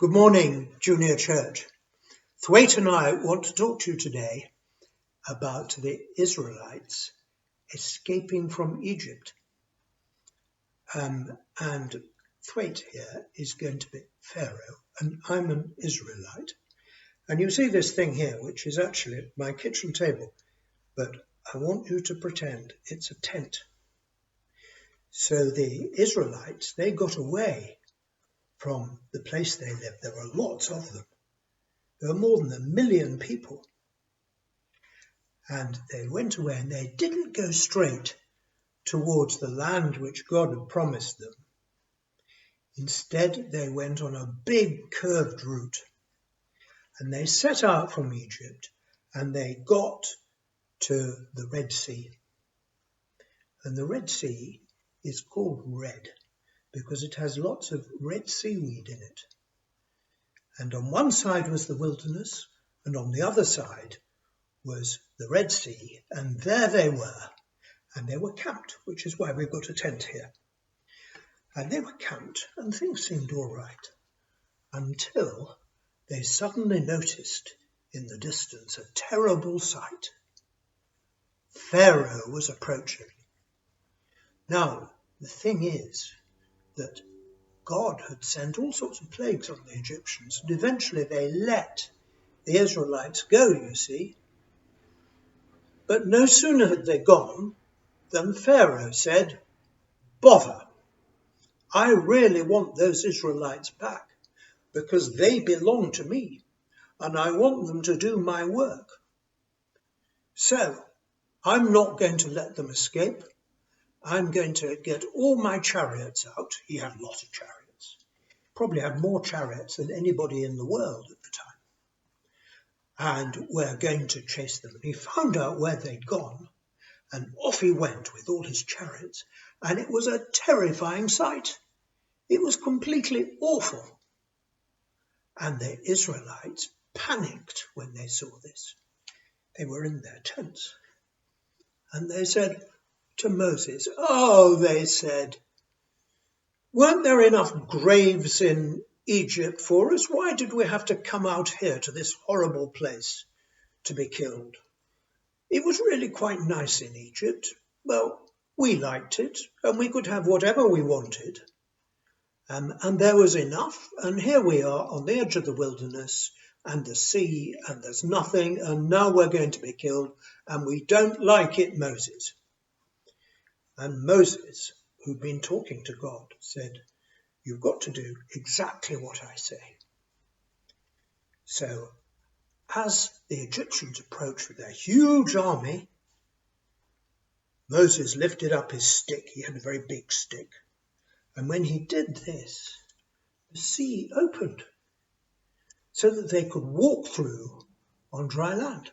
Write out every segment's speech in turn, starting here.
Good morning, Junior Church. Thwaite and I want to talk to you today about the Israelites escaping from Egypt. And Thwaite here is going to be Pharaoh, and I'm an Israelite. And you see this thing here, which is actually my kitchen table, but I want you to pretend it's a tent. So the Israelites, they got away from the place they lived. There were lots of them. There were more than 1 million people. And they went away and they didn't go straight towards the land which God had promised them. Instead, they went on a big curved route. And they set out from Egypt and they got to the Red Sea. And the Red Sea is called red because it has lots of red seaweed in it. And on one side was the wilderness, and on the other side was the Red Sea, and there they were. And they were camped, which is why we've got a tent here. And they were camped, and things seemed all right, until they suddenly noticed in the distance a terrible sight. Pharaoh was approaching. Now, the thing is that God had sent all sorts of plagues on the Egyptians, and eventually they let the Israelites go, you see. But no sooner had they gone than Pharaoh said, "Bother, I really want those Israelites back because they belong to me and I want them to do my work. So I'm not going to let them escape. I'm going to get all my chariots out." He had a lot of chariots. Probably had more chariots than anybody in the world at the time. And we're going to chase them. And he found out where they'd gone, and off he went with all his chariots. And it was a terrifying sight. It was completely awful. And the Israelites panicked when they saw this. They were in their tents. And they said to Moses, they said, "Weren't there enough graves in Egypt for us? Why did we have to come out here to this horrible place to be killed? It was really quite nice in Egypt. Well, we liked it, and we could have whatever we wanted. And there was enough, and here we are on the edge of the wilderness and the sea, and there's nothing, and now we're going to be killed, and we don't like it, Moses." And Moses, who'd been talking to God, said, "You've got to do exactly what I say." So as the Egyptians approached with their huge army, Moses lifted up his stick. He had a very big stick. And when he did this, the sea opened so that they could walk through on dry land.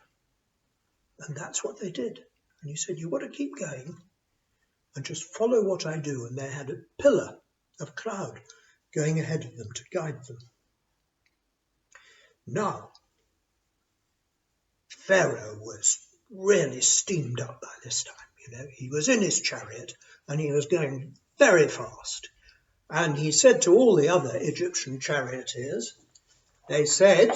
And that's what they did. And he said, "You've got to keep going and just follow what I do." And they had a pillar of cloud going ahead of them to guide them. Now, Pharaoh was really steamed up by this time. He was in his chariot and he was going very fast. And he said to all the other Egyptian charioteers, he said,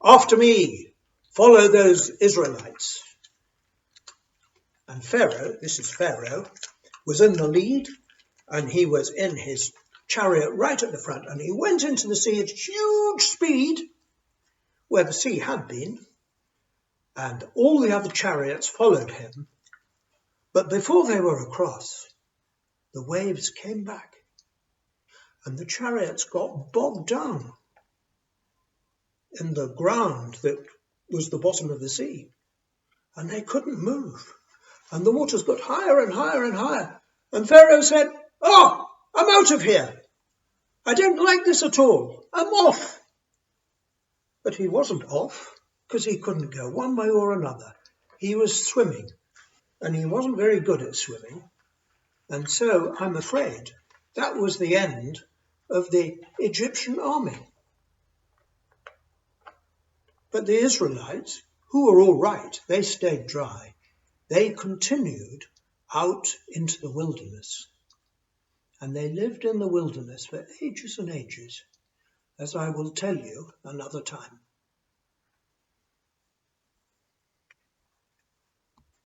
"After me, follow those Israelites." And Pharaoh, this is Pharaoh, was in the lead, and he was in his chariot right at the front, and he went into the sea at huge speed where the sea had been, and all the other chariots followed him. But before they were across, the waves came back, and the chariots got bogged down in the ground that was the bottom of the sea, and they couldn't move. And the waters got higher and higher and higher. And Pharaoh said, "I'm out of here. I don't like this at all. I'm off." But he wasn't off because he couldn't go one way or another. He was swimming, and he wasn't very good at swimming. And so I'm afraid that was the end of the Egyptian army. But the Israelites, who were all right, they stayed dry. They continued out into the wilderness. and they lived in the wilderness for ages and ages, as I will tell you another time.